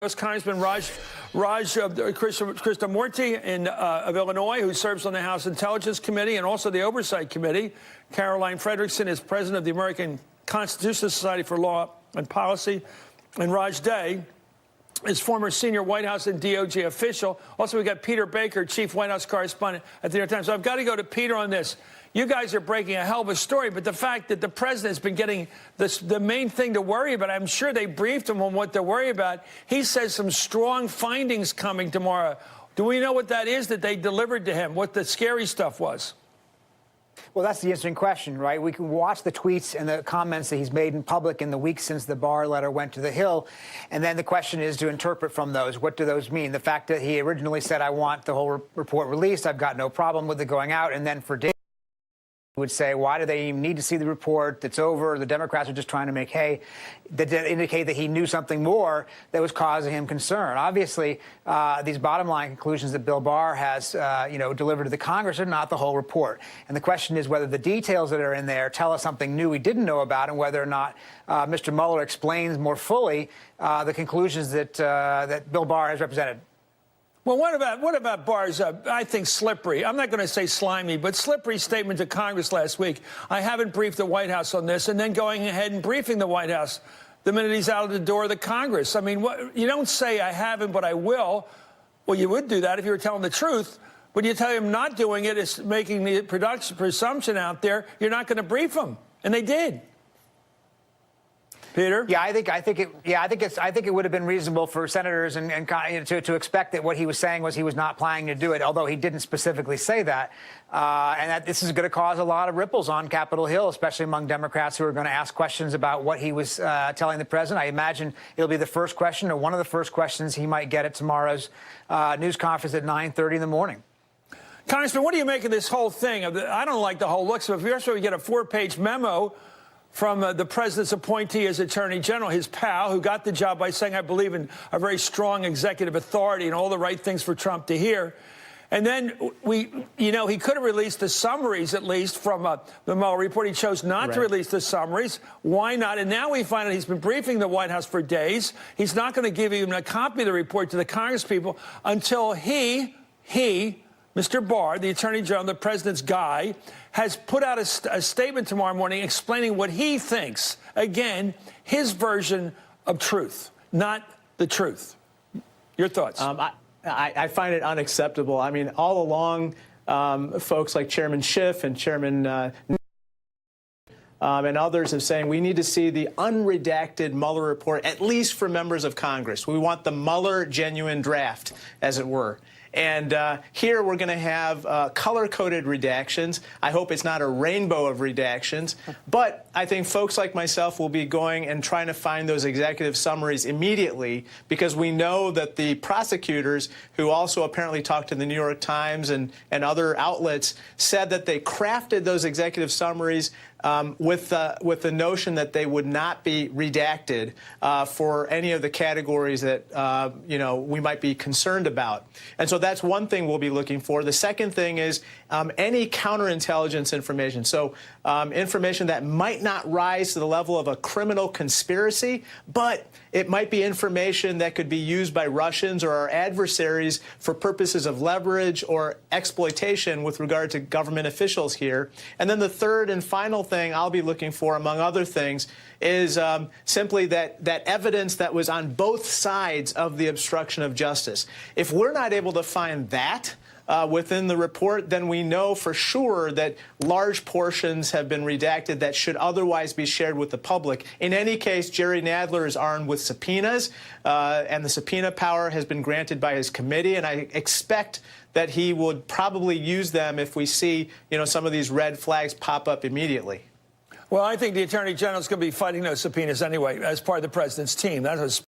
Congressman Krishnamoorthi of Illinois, who serves on the House Intelligence Committee and also the Oversight Committee. Caroline Frederickson is president of the American Constitutional Society for Law and Policy. And Raj Day is former senior White House and DOJ official. Also, we got Peter Baker, chief White House correspondent at the New York Times. So I've got to go to Peter on this. You guys are breaking a hell of a story, but the fact that the president has been getting the main thing to worry about, I'm sure they briefed him on what to worry about. He says some strong findings coming tomorrow. Do we know what that is that they delivered to him, what the scary stuff was? Well, that's the interesting question, right? We can watch the tweets and the comments that he's made in public in the week since the Barr letter went to the Hill. And then the question is to interpret from those. What do those mean? The fact that he originally said, I want the whole report released. I've got no problem with it going out. And then for days, would say, why do they even need to see the report? It's over. The Democrats are just trying to make hay. That indicate that he knew something more that was causing him concern. Obviously, these bottom line conclusions that Bill Barr has, delivered to the Congress are not the whole report. And the question is whether the details that are in there tell us something new we didn't know about, and whether or not Mr. Mueller explains more fully the conclusions that Bill Barr has represented. Well, what about Barr's, I think, slippery, I'm not going to say slimy, but slippery statement to Congress last week? I haven't briefed the White House on this, and then going ahead and briefing the White House the minute he's out of the door of the Congress. I mean, you don't say I haven't, but I will. Well, you would do that if you were telling the truth. But you tell him not doing it is making the presumption out there you're not going to brief him. And they did. Peter? Yeah, I think it would have been reasonable for senators to expect that what he was saying was he was not planning to do it, although he didn't specifically say that, and that this is going to cause a lot of ripples on Capitol Hill, especially among Democrats who are going to ask questions about what he was telling the president. I imagine it'll be the first question or one of the first questions he might get at tomorrow's news conference at 9:30 in the morning. Congressman, what do you make of this whole thing? I don't like the whole look. So if you're supposed to get a 4-page memo from the president's appointee as Attorney General, his pal, who got the job by saying, I believe in a very strong executive authority and all the right things for Trump to hear. And then he could have released the summaries, at least, from the Mueller report. He chose not to release the summaries. Why not? And now we find out he's been briefing the White House for days. He's not going to give even a copy of the report to the Congress people until he, Mr. Barr, the Attorney General, the president's guy, has put out a statement tomorrow morning explaining what he thinks. Again, his version of truth, not the truth. Your thoughts? I find it unacceptable. I mean, all along, folks like Chairman Schiff and Chairman and others have saying we need to see the unredacted Mueller report, at least for members of Congress. We want the Mueller genuine draft, as it were. And here we're going to have color-coded redactions. I hope it's not a rainbow of redactions. But I think folks like myself will be going and trying to find those executive summaries immediately, because we know that the prosecutors, who also apparently talked to the New York Times and other outlets, said that they crafted those executive summaries with the notion that they would not be redacted for any of the categories that we might be concerned about. And so that's one thing we'll be looking for. The second thing is any counterintelligence information. So information that might not rise to the level of a criminal conspiracy, but it might be information that could be used by Russians or our adversaries for purposes of leverage or exploitation with regard to government officials here. And then the third and final thing I'll be looking for, among other things, is simply that evidence that was on both sides of the obstruction of justice. If we're not able to find that within the report, then we know for sure that large portions have been redacted that should otherwise be shared with the public. In any case, Jerry Nadler is armed with subpoenas, and the subpoena power has been granted by his committee, and I expect that he would probably use them if we see, some of these red flags pop up immediately. Well, I think the Attorney General is going to be fighting those subpoenas anyway as part of the president's team. That was